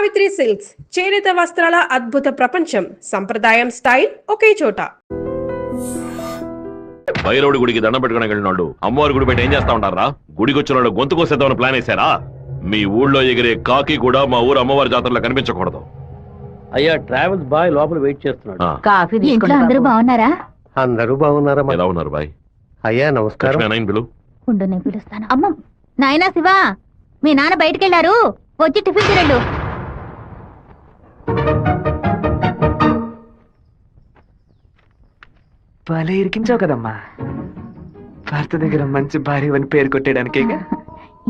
Savitri silks చేనేత వస్త్రాల అద్భుత ప్రపంచం. సంప్రదాయం స్టైల్ ఒకే చోట. భైరవుడి గుడికి దండం పెట్టుకుని వెళ్ళినోళ్ళు అమ్మవారి గుడి పెట్టి ఏం చేస్తా ఉంటారా? గుడికి వచ్చిన వాళ్ళు గొంతు కోసేద్దామని ప్లాన్ వేశారా? మీ ఊళ్ళో ఎగిరే కాకి కూడా మా ఊరు అమ్మవారి జాతరలో కనిపించకూడదు. అయ్యా ట్రావెల్స్ బాయ్ లోపల వెయిట్ చేస్తున్నాడు. ఇంట్లో అందరూ బాగున్నారా? అందరూ బాగున్నారా? ఎలా ఉన్నారు బాయ్? అయ్యా నమస్కారం. ఉండు నేను పిలుస్తాను. అమ్మ నాయనా శివా, మీ నాన్న బయటకెళ్లారు, వచ్చి టిఫిన్ తినండు. భలే ఇరికించావు కదమ్మా. భర్త దగ్గర మంచి భార్య అని పేరు కొట్టేయడానికి.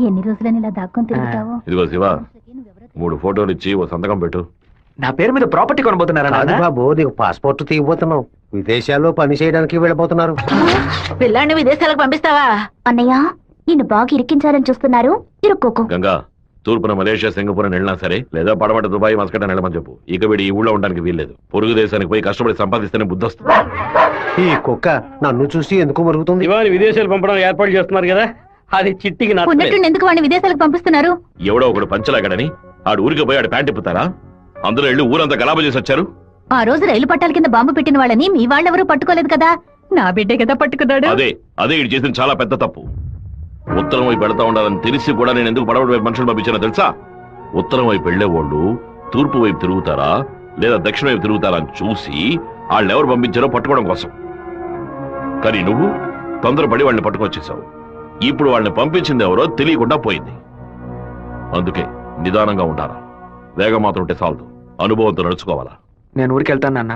ఎన్ని రోజులని ఇలా దాక్కొని తిరుగుతావు? ఇదిగో శివ, 3 ఫోటోలు ఇచ్చి ఓ సంతకం పెట్టు. నా పేరు మీద ప్రాపర్టీ కొనబోతున్నారా? బాబు నీకు పాస్పోర్ట్ తీయబోతున్నావు. విదేశాల్లో పని చేయడానికి వెళ్ళబోతున్నారు. పిల్లాన్ని విదేశాలకు పంపిస్తావా? అన్నయ్య నిన్ను బాగా ఇరికించాలని చూస్తున్నారు, ఇరుక్కోకు. గంగా, తూర్పున మలేషియా, సింగపూర్ అని వెళ్ళినా సరే, లేదా పడమట దుబాయ్, మస్కట్ అని వెళ్ళమని చెప్పు. ఇక వీడి ఈ ఊళ్ళో ఉండడానికి వీల్లేదు. పొరుగు దేశానికి పోయి కష్టపడి సంపాదిస్తేనే బుద్ధి వస్తుంది. ఈ కుక్క నన్ను చూసి ఎందుకు మరుగుతుంది? ఇవాళ విదేశాలు పంపడం ఏర్పాటు చేస్తున్నారు కదా, అది చిట్టికి ఉన్నట్టు ఎందుకు వాడిని విదేశాలకు పంపిస్తున్నారు? ఎవడో ఒకడు పంచలాగడని ఆడు ఊరికి పోయి ఆడు ప్యాంట్ ఇప్పుతారా? అందులో వెళ్ళి ఊరంతా గలాబ చేసి వచ్చారు. ఆ రోజు రైలు పట్టాల కింద బాంబు పెట్టిన వాళ్ళని మీ వాళ్ళెవరూ పట్టుకోలేదు కదా. నా బిడ్డే కదా పట్టుకున్నాడు. అదే ఇటు చేసిన చాలా పెద్ద తప్పు. ఉత్తరం వైపు వెళతా ఉండాలని తెలిసి కూడా నేను ఎందుకు పడవడి వైపు మనుషులు పంపించానో తెలుసా? ఉత్తరం వైపు వెళ్లేవాళ్ళు తూర్పు వైపు తిరుగుతారా లేదా దక్షిణ వైపు తిరుగుతారా అని చూసి వాళ్ళెవరు పంపించారో పట్టుకోవడం కోసం. కానీ నువ్వు తొందరపడి వాళ్ళని పట్టుకొచ్చేసావు. ఇప్పుడు వాళ్ళని పంపించింది ఎవరో తెలియకుండా పోయింది. అందుకే నిదానంగా ఉంటారా. వేగం మాత్రం ఉంటే చాలదు, అనుభవంతో నడుచుకోవాలా. నేను ఊరికి వెళ్తాను నాన్న,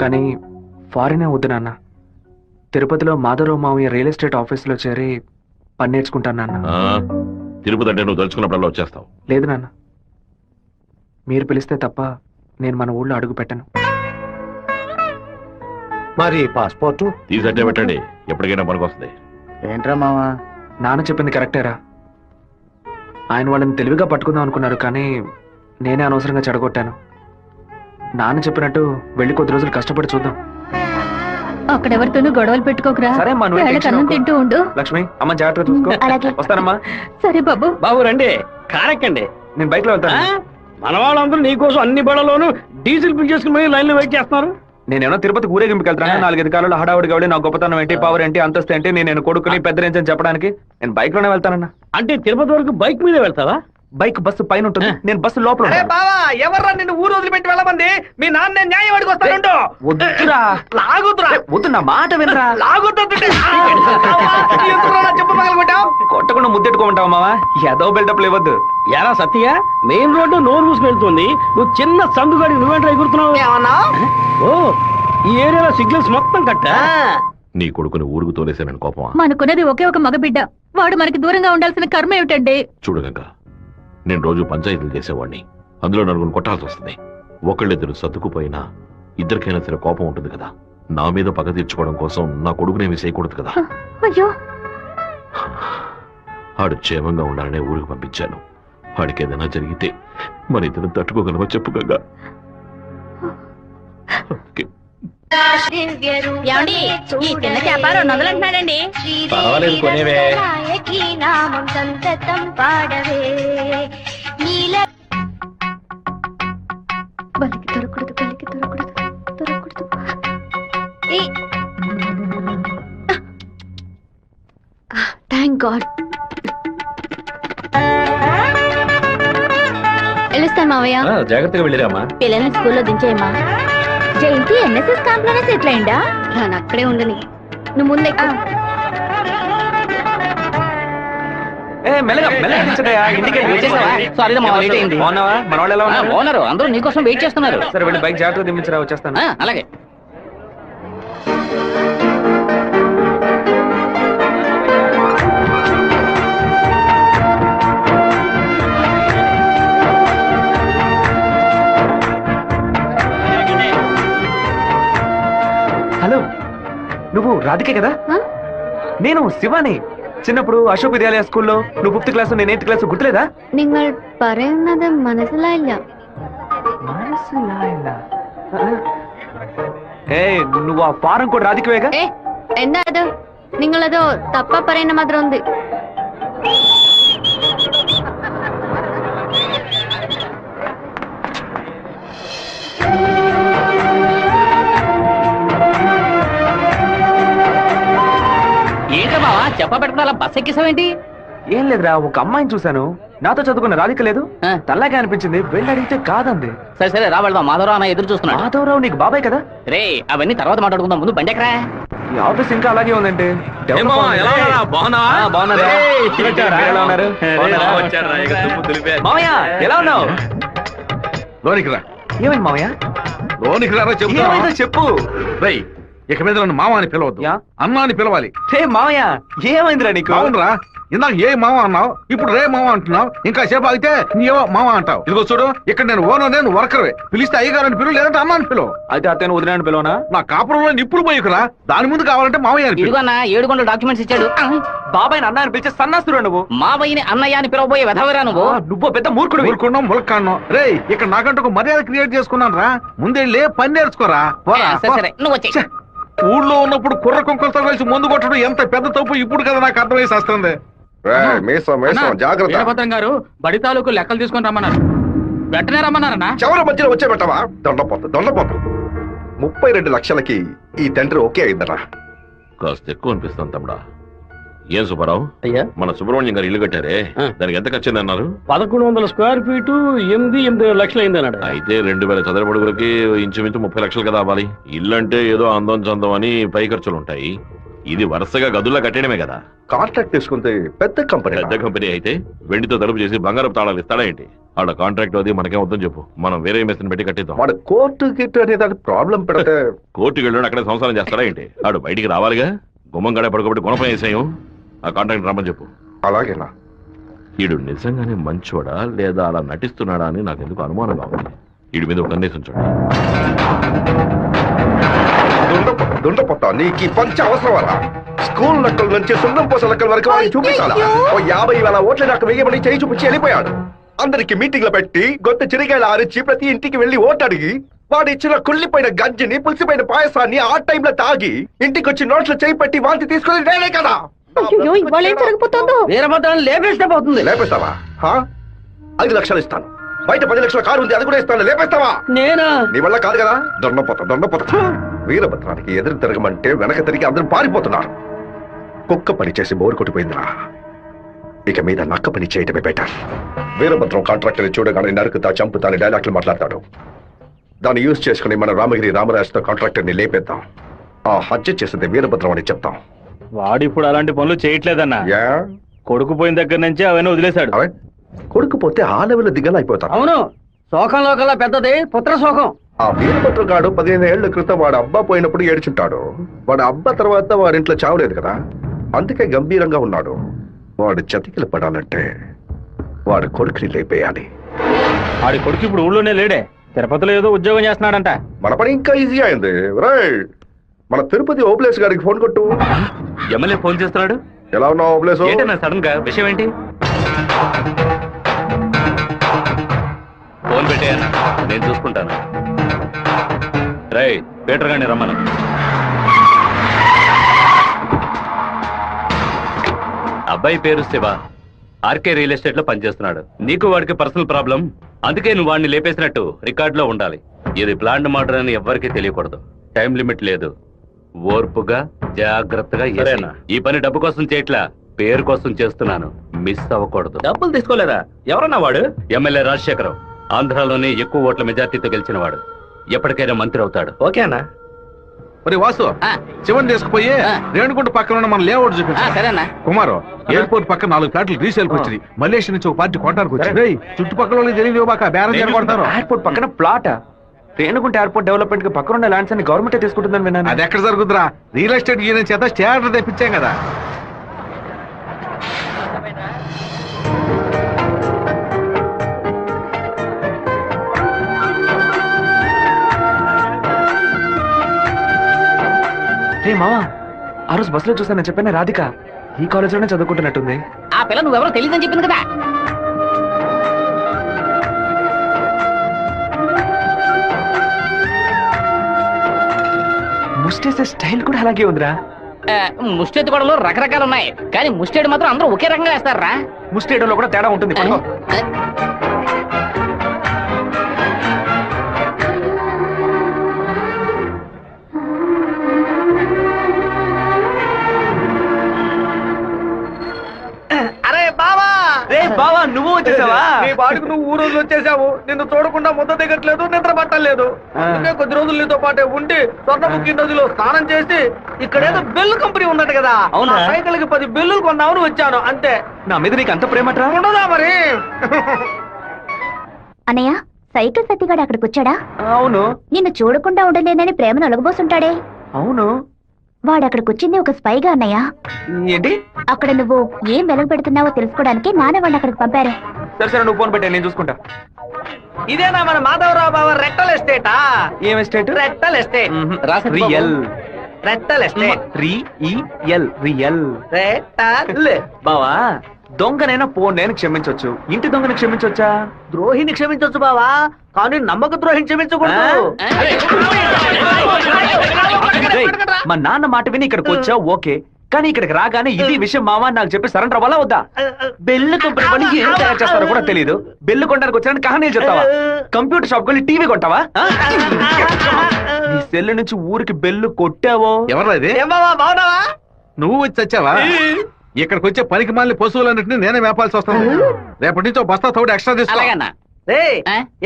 కానీ ఫారినే వద్దు నాన్న. తిరుపతిలో మాధవరావు మావయ్య రియల్ ఎస్టేట్ ఆఫీస్ లో చేరి పని నేర్చుకుంటాను నాన్న. తిరుపతి అంటే నువ్వు తలుచుకున్నప్పుడల్లా వచ్చేస్తావు. లేదు నాన్న, మీరు పిలిస్తే తప్ప నేను మన ఊళ్ళో అడుగు పెట్టను. మరి పాస్పోర్టు తీసట్టే పెట్టండి, ఎప్పటికైనా పనికొస్తుంది. ఏంట్రా మావా? నాన్న చెప్పింది కరెక్టేరా. ఆయన వాళ్ళని తెలివిగా పట్టుకుందాం అనుకున్నారు, కానీ నేనే అనవసరంగా చెడగొట్టాను. నాన్న చెప్పినట్టు వెళ్ళి కొద్ది రోజులు కష్టపడి చూద్దాం. అక్కడెవరితోనూ గొడవలు పెట్టుకోకరా. సరే అమ్మా, నువ్వు అన్నం తింటూ ఉండు. లక్ష్మి అమ్మ జాగ్రత్తగా చూసుకో. వస్తానమ్మా. సరే బాబు. బాబు రండి, కారెక్కండి. నేను బైక్ లో వెళ్తాను. మన వాళ్ళందరూ నీకోసం అన్ని బళ్ళలోనూ డీజిల్ ఫిల్ చేసుకుని లైన్ లో వెయిట్ చేస్తున్నారు. నేనేమో తిరుపతి ఊరేగింపుకి వెళ్తాను. 4-5 కాలంలో హడావుడిగా వెళ్ళి నా గొప్పతనం ఏంటి, పవర్ ఏంటి, అంతస్తు ఏంటి, నేను కొడుకుని పెద్ద రేంజ్ అని చెప్పడానికి నేను బైక్ లోనే వెళ్తానన్నా. అంటే తిరుపతి వరకు బైక్ మీద వెళ్తావా? బైక్ బస్సు పైన ఉంటుంది, నేను బస్సు లోపల. ఎవర్రా నిన్ను ఊరు వదిలిపెట్టి వెళ్ళమంది? మీ నాన్న న్యాయం అడిగి వస్తాను. వద్దురా, లాగుతురా. వద్దు, నా మాట వినరా. కొట్టకుండా ముద్దెట్టుకోమంటావు మావా. ఏదో బిల్డప్ లేవద్దు. ఎలా సత్య, మెయిన్ రోడ్డు నోరు మూసుకు వెళ్తుంది, నువ్వు చిన్న సందుగాడి నువ్వేంట్రా ఎగురుతున్నావు? ఓ, ఈ ఏరియాలో సిగ్నల్స్ మొత్తం కట్టా. నీ కొడుకుని ఊరుకు తోలేసానని కోపమా? మనకున్నది ఒకే ఒక మగబిడ్డ, వాడు మనకి దూరంగా ఉండాల్సిన కర్మ ఏమిటండి? చూడగంగా, నేను రోజు పంచాయతీలు చేసేవాడిని. అందులో 4 కొట్టాల్సి వస్తుంది. ఒకళ్ళిద్దరు సర్దుకుపోయినా ఇద్దరికైనా సరే కోపం ఉంటుంది కదా. నా మీద పగ తీర్చుకోవడం కోసం నా కొడుకునేమి చేయకూడదు కదా. అయ్యో, ఆడు క్షేమంగా ఉండాలనే ఊరికి పంపించాను. వాడికి ఏదైనా జరిగితే మన ఇద్దరు తట్టుకోగలవా చెప్పు గంగా. పర్వాలేదు, కొనేవే. Thank God. వెళ్ళొస్తాను మావయ్య. జాగ్రత్తగా వెళ్ళిరామా. పిల్లల్ని స్కూల్లో దించేయమ్మా. జయంతి ఎన్ఎస్ఎస్ క్యాంప్ లోనే సెటిల్ అయిందా? నేను అక్కడే ఉండని, నువ్వు ముందే. అందరూ నీకోసం వెయిట్ చేస్తున్నారు. సరే వెళ్ళి బైక్ జాగ్రత్తగా దింపించరా, వచ్చేస్తాను. అలాగే. హలో, నువ్వు రాధికే కదా? నేను శివాని. చిన్నప్పుడు అశోక్ విద్యాలయ స్కూల్లో నువ్వు 5th క్లాసు, నేను 8th క్లాసు, గుర్తులేదా? നിങ്ങൾ പറയുന്നത് മനസ്സിലായില്ല. నువ్వు ఆ ఫారం కూడా రాధికవేగా? എന്താ അത്? നിങ്ങളതോ തപ്പ പറയുന്ന മാത്രം ഉണ്ട്. చెప్ప పెట్టుకుని అలా బస్ ఎక్కేసావేంటి? ఏం లేదురా, ఒక అమ్మాయిని చూశాను, నాతో చదువుకున్న రాధిక లేదు, తల్లాగా అనిపించింది, వెళ్ళి అడిగితే కాదంది. సరే సరే రా వెళ్దాం, మాధవరావు అన్న ఎదురు చూస్తున్నాడు. మాధవరావు నీకు బాబాయ్ కదా? రే అవన్నీ తర్వాత మాట్లాడుకుందాం, ముందు బండి ఎక్కరా. ఈ ఆఫీస్ ఇంకా అలాగే ఉందంటే. మామయ్య ఎలా ఉన్నావు? లోనికి రా. ఏమైంది మామయ్య? లోనికి రా ఏమైందో చెప్పు. రై, ఇక మీద నన్ను మామ అని పిలవద్దు, అన్న అని పిలవాలి. రే మామయ్య ఏమైందిరా నీకు? అవునరా, ఇందాక ఏ మామ అన్నావు, ఇప్పుడు రే మామ అంటున్నావు, ఇంకా సేపు ఆగితే నీవో మామ అంటావు. ఇదిగో చూడు, ఇక్కడ నేను ఓనర్, నేను వర్కర్వే. పిలిస్తే అయ్యగారని పిలువు, లేదంటే అన్న అని పిలువు. అయితే అతను వదిలేని పిలవనా? నా కాపురంలో నిప్పులు పోయికురా, దాని ముందు కావాలంటే మామయ్య అని పిలువు. ఇదిగో అన్న 7 గంటల డాక్యుమెంట్స్ ఇచ్చాడు. బాబాయ్ అన్న అని పిలిచే సన్నాస్తురా నువ్వు. మావయ్యని అన్నయ్య అని పిలవబోయే వెధవరా నువ్వు. నువ్వు పెద్ద మూర్ఖుడు. ఊరుకున్నాం, ములక్కాన్నాం. రే, ఇక్కడ నాకంటూ ఒక మర్యాద క్రియేట్ చేసుకున్నాను రా. ముందెళ్ళి పని నేర్చుకోరా. సరే నువ్వు వచ్చే. ఊళ్ళో ఉన్నప్పుడు కుర్ర కుక్కలతో కలిసి ముందు కొట్టడం ఎంత పెద్ద తప్పు ఇప్పుడు కదా నాకు అర్థమై వస్తుంది. వీరభద్రం గారు బడి తాలూకు లెక్కలు తీసుకొని రమ్మన్నారు, వెంటనే రమ్మన్నారన్నా. చివరి మధ్యలో వచ్చే పెట్టవా? దొండపోతు 32 లక్షలకి ఈ తండ్రి ఓకే అయిందరా. కాస్త ఎక్కువ అనిపిస్తాను తమ్ముడా. ఏం సుబ్బారావు, అయ్యా మన సుబ్రహ్మణ్యం గారు ఇల్లు కట్టారే, దానికి ఎంత ఖర్చు అన్నారు? 1100 స్క్వేర్ ఫీటు 8 లక్షలు అయింది అన్నాడు. అయితే 2000 చదరపు అడుగులకి ఇంచుమించు 30 లక్షలు కదా అవ్వాలి. ఇల్లు అంటే ఏదో అందం చందం అని పై ఖర్చులు ఉంటాయి, ఇది వరుసగా గదుల్లో కట్టడమే కదా. కాంట్రాక్ట్ తీసుకుంటే పెద్ద కంపెనీ అయితే వెండితో తలుపు చేసి బంగారపు తాళాలు ఇస్తాడా ఏంటి? ఆడ కాంట్రాక్ట్ అది మనకేం వద్దని చెప్పు, మనం వేరే మేస్త్రిని పెట్టి కట్టిద్దాం. వాడు కోర్టు గిట్టు అనేది ప్రాబ్లం పెడితే కోర్టుకి వెళ్ళి అక్కడే సంసారం చేస్తాడా ఏంటి? ఆడు బయటికి రావాలిగా. గుమ్మం గడే పడుకోబెట్టి గుణపం వేసాయం. ఆ కాంట్రాక్ట్ రమ్మని చెప్పు. అలాగేనా? ఈడు నిజంగానే మంచోడా లేదా అలా నటిస్తున్నాడా అని నాకు ఎందుకు అనుమానంగా ఉంది. ఈడి మీద ఒక కన్నేసి ఉంచండి. దుండపోతా నీకు పంచ అవసరమా? స్కూల్ లెక్కల నుంచి సున్నం పోస లెక్కల వరకు వాడిని చూపించాలా? ఓ 50,000 ఓట్లు నాకు వెయ్యమని చేయి చూపించి వెళ్ళిపోయాడు. అందరికి మీటింగ్లు పెట్టి గొంత చిరిగాయలు ఆరించి ప్రతి ఇంటికి వెళ్లి ఓటు అడిగి వాడు ఇచ్చిన కుళ్ళిపోయిన గంజిని పులిసిపోయిన పాయసాన్ని ఆ టైంలో తాగి ఇంటికి వచ్చి నోట్లు చేయి పెట్టి వాంతి తీసుకుని నేనే కదా. వీరభద్రాన్ని లేపేస్తే పోతుంది. లేపేస్తావా? 5 లక్షలు ఇస్తాను. బయట 10 లక్షల కారు ఉంది, అది కూడా ఇస్తాను. లేపేస్తావా? నేనా? నీ వల్ల కాదు కదా. దొండపోతా వీరభద్రానికి ఎదురు తిరగమంటే వెనక తిరిగి అందరూ పారిపోతున్నారు. కుక్క పని చేసి బోరు కొట్టిపోయిందిరా. ఇక మీద నక్క పని చేయటమే బెటర్. వీరభద్రం కాంట్రాక్టర్ చూడగానే నరుకుతా చంపుతా అని డైలాగ్లు మాట్లాడతాడు. దాన్ని యూజ్ చేసుకుని మన రామగిరి రామరాజుతో కాంట్రాక్టర్ ని లేపేద్దాం. ఆ హత్య చేసింది వీరభద్రం అని చెప్తాం. వాడు ఇప్పుడు అలాంటి పనులు చేయట్లేదన్నా. కొడుకు పోయిన దగ్గర నుంచి అవన్నీ వదిలేశాడు. కొడుకు పోతే ఆ లెవెల్ దిగలా అయిపోతాడు. అవును, శోకంలో కల్లా పెద్దది పుత్ర శోకం. ఆ వీరభద్రం గాడు 15 ఏళ్ల క్రితం వాడు అబ్బా పోయినప్పుడు ఏడ్చుంటాడు. వాడు అబ్బా తర్వాత వాడింట్లో చావలేదు కదా, అందుకే గంభీరంగా ఉన్నాడు. వాడు చతికిలు పడాలంటే వాడు కొడుకుని లేపేయాలి. వాడి కొడుకు ఇప్పుడు ఊళ్ళోనే లేడే, తిరుపతిలో ఏదో ఉద్యోగం చేస్తున్నాడంట. మన పని ఇంకా ఈజీ అయింది. రైట్, మన తిరుపతి ఓప్లేస్ గారికి ఫోన్ కొట్టు. ఎమ్మెల్యే ఫోన్ చేస్తున్నాడు. ఎలా ఉన్నావు ఓప్లేస్? సడన్ గా విషయం ఏంటి? ఫోన్ పెట్టేయన్నా, నేను చూసుకుంటాను. రై పీటర్ గారిని రమ్మను. అబ్బాయి పేరు శివ, ఆర్కే రియల్ ఎస్టేట్ లో పనిచేస్తున్నాడు. నీకు వాడికి పర్సనల్ ప్రాబ్లం, అందుకే నువ్వు వాడిని లేపేసినట్టు రికార్డులో ఉండాలి. ఇది ప్లాండ్ మర్డర్ అని ఎవ్వరికీ తెలియకూడదు. టైం లిమిట్ లేదు. ఓర్పుగా జాగ్రత్తగా. ఈ పని డబ్బు కోసం చేయట్లా, పేరు కోసం చేస్తున్నాను. మిస్ అవ్వకూడదు. డబ్బులు తీసుకోలేదా? ఎవరన్నా వాడు? ఎమ్మెల్యే రాజశేఖరం, ఆంధ్రాలోనే ఎక్కువ ఓట్ల మెజార్టీతో గెలిచిన వాడు. ఎప్పటికైనా మంత్రి అవుతాడు. ఓకేనా? మరి వాసు, శివన్ తీసుకుపోయి రేణుగుంట పక్కన ఉన్న మన లేఅవుట్ చూపించా. కుమారు, ఎయిర్పోర్ట్ పక్కన 4 ఫ్లాట్లు రీసేల్ కి వచ్చింది. మలేషియా నుంచి ఒక పార్టీ కొట్టడానికి వచ్చింది. చుట్టుపక్కల వాళ్ళకి తెలియదు బాక బేరం చేయబడతారు. ఎయిర్పోర్ట్ పక్కన ప్లాట్, రేణుగుంట ఎయిర్పోర్ట్ డెవలప్మెంట్ కి పక్కన ఉన్న ల్యాండ్స్ అన్ని గవర్నమెంట్ తీసుకుంటుందని విన్నాను. అది ఎక్కడ జరుగుతురా? రియల్ ఎస్టేట్ యూనియన్ చేత స్టాండర్డ్ తెప్పించాం కదా. మావా, ఆ రోజు బస్సులో చూసాను చెప్పాను, రాధిక ఈ కాలేజ్ లోనే చదువుకుంటున్నట్టుంది. ఆ పిల్ల నువ్వెవరో తెలియదని చెప్పింది కదా. ముస్టేసే స్టైల్ కూడా అలాగే ఉందిరా. ముష్టెత్తు గొడవలు రకరకాలు ఉన్నాయి, కానీ ముష్టేడు మాత్రం అందరూ ఒకే రకంగా వేస్తారా? ముస్టేడులో కూడా తేడా ఉంటుంది. పాటికి నువ్వు ఊరోజు వచ్చేసావు. నిన్ను చూడకుండా ముద్ద దిగట్లేదు, నిద్ర పట్టలేదు. అందుకే కొద్ది రోజులు నీతో పాటే ఉండి స్వర్ణముఖి నదిలో స్నానం చేసి ఇక్కడేదో బెల్లు కంపెనీ ఉందట కదా, అవునా? సైకిల్ కి 10 బెల్లులు కొన్నామని వచ్చాను అంతే. నా మీద నీకు అంత ప్రేమట్రా? ఉండదా మరి? అన్నయ్య, సైకిల్ సత్తిగాడు అక్కడికి వచ్చాడా? అవును. నిన్ను చూడకుండా ఉండలేనని ప్రేమను ఒలగబోసుంటాడే. అవును. వాడు అక్కడికి వచ్చింది ఒక స్పైగా అన్నయ్య. ఏంటి? అక్కడ నువ్వు ఏం వెలగ పెడుతున్నావో తెలుసుకోవడానికి నాన్న వాడిని అక్కడికి పంపారు. సరే సరే, నువ్వు ఫోన్ పెట్టే, నేను చూసుకుంటా. ఇదేనా మన మాధవరావు బావ రెట్టల్ ఎస్టేటా? ఏం ఎస్టేట్? రెట్టల్ ఎస్టేట్. రియల్. రెట్టల్ ఎస్టేట్. రియల్. రెట్టల్. బావా, దొంగనైనా నేను క్షమించొచ్చు, ఇంటి దొంగని క్షమించొచ్చా? ద్రోహిని క్షమించొచ్చు బావా, కానీ నమ్మక ద్రోహిని క్షమించకూడదు. రేయ్, మా నాన్న మాట విని ఇక్కడికి వచ్చావు ఓకే, కానీ ఇక్కడికి రాగానే ఇది విషయం మావా నాకు చెప్పి సరెండర్ అవ్వాలా వద్దా? బెల్లు కంపెనీ పని ఏం తయారు చేస్తారో కూడా తెలియదు. బెల్లు కొనడానికి వచ్చానని కహానీలు చెప్తావా? కంప్యూటర్ షాప్ కొని టీవీ కొంటావా? నీ సెల్ నుంచి ఊరికి బెల్లు కొట్టావో? ఎవరది? ఏం బావా, బాగున్నావా? నువ్వు వచ్చి వచ్చావా? ఇక్కడికి వచ్చే పనికి మాలిన పశువులన్నింటినీ నేనే మేపాల్సి వస్తాను. రేపటి నుంచి బస్తా తోడు ఎక్స్ట్రా తీసుకో. అలాగన్నా రేయ్,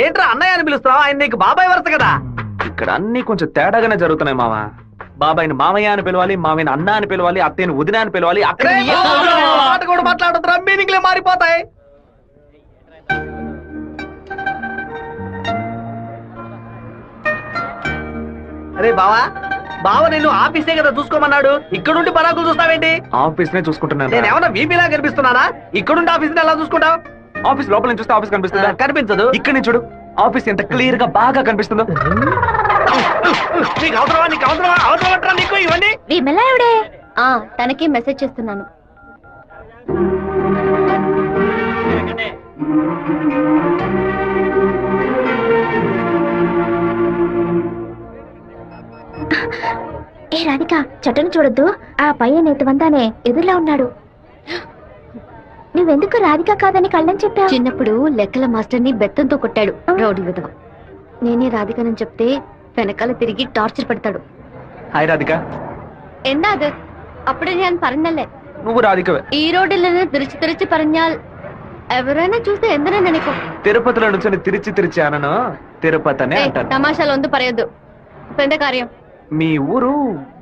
ఏంట్రా అన్నయ్య అని పిలుస్తున్నావు? ఆయన నీకు బాబాయ్ వరుస కదా. ఇక్కడ అన్ని కొంచెం తేడాగానే జరుగుతున్నాయి మావా. బాబాయిని మామయ్య అని పిలవాలి, మామయ్యని అన్న అని పిలవాలి, అత్తయ్యని వదిన అని పిలవాలి. అక్కడ మాట కూడా మాట్లాడుతున్నా, మీనింగ్లే మారిపోతాయి. అరే బావా, బావ నేను ఆఫీసే కదా చూసుకోమన్నాడు, ఇక్కడుండి పరాకులు చూస్తావేంటి? ఆఫీస్ నే చూసుకుంటున్నాను. నేను ఏమన్నా వీపీలా కనిపిస్తున్నానా? ఇక్కడుండి ఆఫీస్ ఎలా చూసుకుంటావు? ఆఫీస్ లోపల నుంచి చూస్తే ఆఫీస్ కనిపిస్తుందా? కనిపించదు. ఇక్కడ నుంచి చూడు, ఆఫీస్ ఎంత క్లియర్ గా బాగా కనిపిస్తుందో. నీకు అవసరమా? నీకు అవసరమా? అవసరమట్రా నీకు ఇవన్నీ? విమలా ఎవడే? తనకి మెసేజ్ చేస్తున్నాను. ఏ రాధిక, చెట్టును చూడొద్దు, ఆ పయ్య ఎత్తువంతానే ఎదురులా ఉన్నాడు. నువ్వెందుకు రాధిక కాదని కళ్ళని చెప్పావు? చిన్నప్పుడు లెక్కల మాస్టర్ ని బెత్తంతో కొట్టాడు రౌడీ విధవ. నేనే రాధికనని చెప్తే వెనకాల తిరిగి టార్చర్ పెడతాడు. హాయ్ రాధిక. എന്താ അത്? అప్పుడే నేను പറഞ്ഞല്ലേ నువ్వు రాధికవే. ఈ రోడ్డులను తిరిచి പറഞ്ഞാൽ ఎవరైనా చూస్తే ఎందనే నెనకు. తిరుపతిలో నుంచి తిరిచి అనను, తిరుపతి అనే అంటాను. తమాషాలు ఒందు పరయద్దు. పెద్ద కార్యం. మీ ఊరు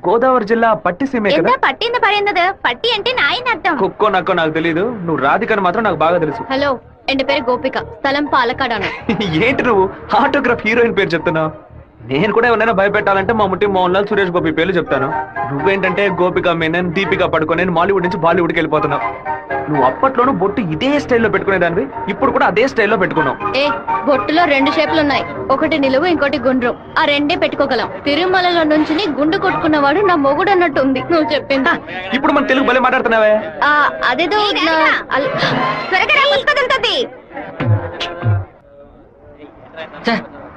గోదావరి జిల్లా పట్టిసీమే కదా? పట్టింది పరిందదు. పట్టి అంటే నాయన అర్థం. కుక్కో నక్కో నాకు తెలియదు, నువ్వు రాధికని మాత్రం నాకు బాగా తెలుసు. హలో, ఎన్ పేరు గోపిక, స్థలం పాలకాడాను. ఏంటి నువ్వు ఆటోగ్రాఫ్ హీరోయిన్ పేరు చెప్తున్నావు? నేను కూడా ఎవరైనా భయపెట్టాలంటే మా ముట్టి మోహన్ లాల్, సురేష్ గోపి పేర్లు చెప్తాను. నువ్వేంటంటే గోపిక మేనన్, దీపిక పడుకొని మాలీవుడ్ నుంచి బాలీవుడ్కి వెళ్ళిపోతున్నావు. నువ్వు అప్పట్లోనూ బొట్టు ఇదే స్టైల్లో పెట్టుకునేదానివి, ఇప్పుడు కూడా అదే స్టైల్లో పెట్టుకున్నావు. బొట్టులో 2 షేపులు ఉన్నాయి, ఒకటి నిలువు, ఇంకోటి గుండ్రు. ఆ రెండే పెట్టుకోగలం. తిరుమలలో నుంచి గుండు కొట్టుకున్నవాడు నా మొగుడు అన్నట్టు ఉంది నువ్వు చెప్పింది. ఇప్పుడు మన తెలుగు భలే మాట్లాడుతున్నావే. అదేదో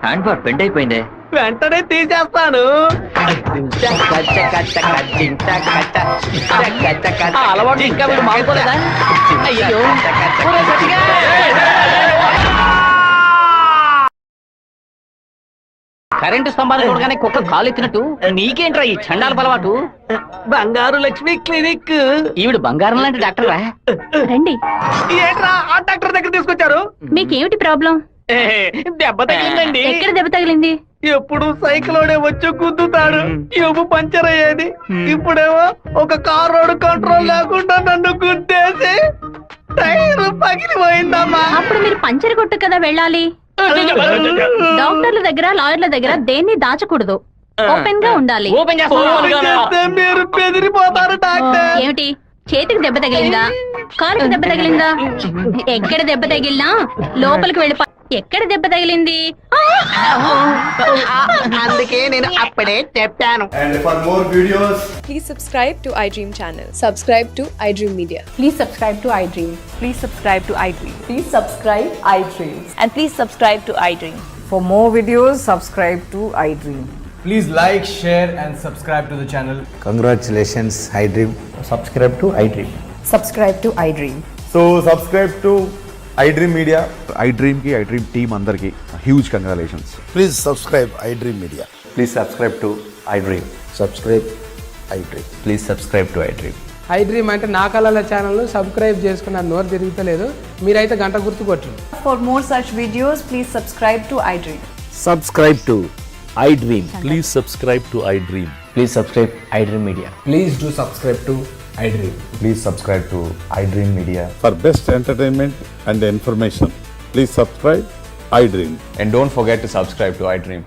హ్యాండ్ బార్ బెండ్ అయిపోయిందే. వెంటనే తీసేస్తాను. అలవాటు ఇంకా మీరు మానుకోలేదా? అయ్యో, కరెంటు స్తంభాలు చూడగానే కుక్క కాలు ఎత్తినట్టు నీకేంట్రా ఈ చండాల అలవాటు? బంగారు లక్ష్మి క్లినిక్. ఈవిడ బంగారం లాంటి డాక్టర్ రా. రండి. ఏంట్రా ఆ డాక్టర్ దగ్గర తీసుకొచ్చారు? మీకేమిటి ప్రాబ్లం? దెబ్బ తగిలిందండి. ఎక్కడ దెబ్బ తగిలింది? ఎప్పుడు సైకిలోనే వచ్చి గుద్దుతాడు, ఎప్పుడు పంచర్ అయ్యేది. ఇప్పుడేమో ఒక కార్ రోడ్ కంట్రోల్ లేకుండా నన్ను గుద్దేసి టైర్ పగిలిపోయిందమ్మా. అప్పుడు మీరు పంచర్ కొట్టు కదా వెళ్ళాలి. డాక్టర్ల దగ్గర, లాయర్ల దగ్గర దేన్ని దాచకూడదు, ఓపెన్ గా ఉండాలి. ఓపెన్ చేస్తే మీరు బెదిరిపోతారు డాక్టర్. ఏమిటి, చేతికి దెబ్బ తగిలిందా, కాలుకి దెబ్బ తగిలిందా? ఎక్కడ దెబ్బ తగిలినా లోపలికి వెళ్ళి ఎక్కడ దెబ్బ తగిలింది అందుకే నేను అప్పుడే చెప్పాను. And for more videos, please subscribe to iDream channel. Subscribe to iDream Media. Please subscribe to iDream. Please subscribe to iDream. Please subscribe iDream. And please subscribe to iDream. For more videos, subscribe to iDream. please like, share and subscribe to the channel. Congratulations, iDream. Subscribe to iDream. Subscribe to iDream. So subscribe to iDream Media. iDream team andarki huge congratulations. Please subscribe iDream Media. Please subscribe to iDream. Subscribe iDream. Please subscribe to iDream. iDream అంటే నా కళల channel subscribe చేసుకున్న నోరు తిరుగుతలేదు. మీరైతే గంట గుర్తు కొట్టండి. For more such videos, please subscribe to iDream. Subscribe to iDream. Please subscribe to iDream. Please subscribe iDream Media. Please do subscribe to iDream. Please subscribe to iDream Media. For best entertainment and information, please subscribe iDream. And don't forget to subscribe to iDream.